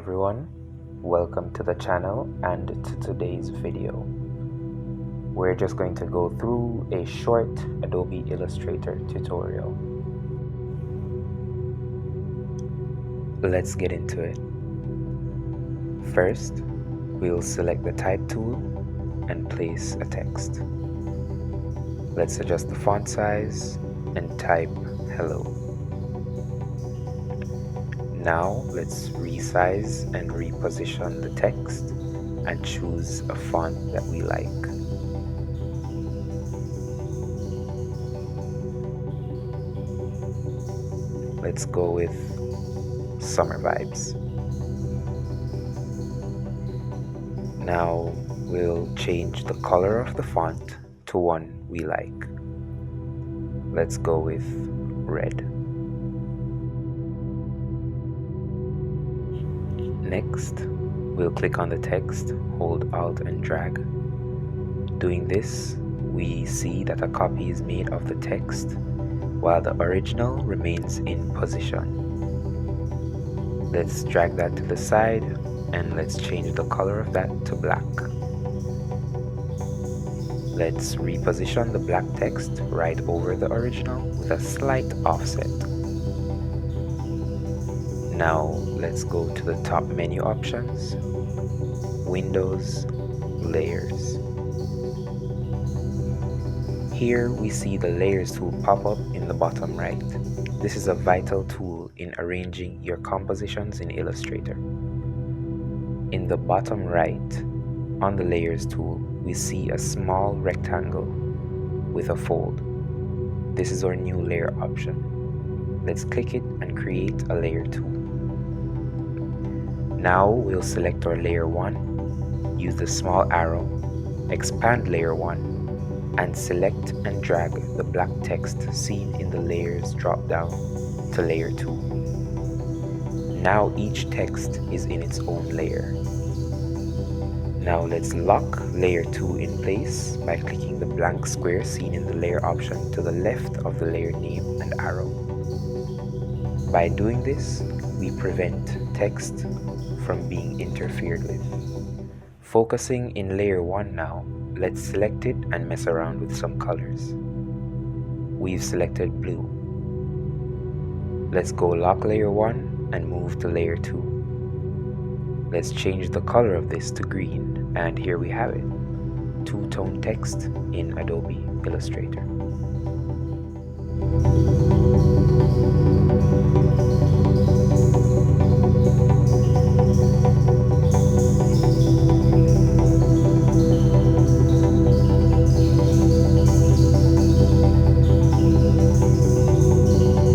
everyone, welcome to the channel and to today's video. We're just going to go through a short Adobe Illustrator tutorial. Let's get into it. First, we'll select the type tool and place a text. Let's adjust the font size and type hello. Now let's resize and reposition the text and choose a font that we like. Let's go with Summer Vibes. Now we'll change the color of the font to one we like. Let's go with red. Next, we'll click on the text, hold Alt and drag. Doing this, we see that a copy is made of the text while the original remains in position. Let's drag that to the side and let's change the color of that to black. Let's reposition the black text right over the original with a slight offset. Now let's go to the top menu options, Windows, Layers. Here we see the Layers tool pop up in the bottom right. This is a vital tool in arranging your compositions in Illustrator. In the bottom right, on the Layers tool, we see a small rectangle with a fold. This is our new layer option. Let's click it and create a layer tool. Now we'll select our layer 1, use the small arrow, expand layer 1, and select and drag the black text seen in the layers drop down to layer 2. Now each text is in its own layer. Now let's lock layer 2 in place by clicking the blank square seen in the layer option to the left of the layer name and arrow. By doing this, we prevent text from being interfered with. Focusing in layer 1 now, let's select it and mess around with some colors. We've selected blue. Let's go lock layer 1 and move to layer 2. Let's change the color of this to green, and here we have it. Two-tone text in Adobe Illustrator.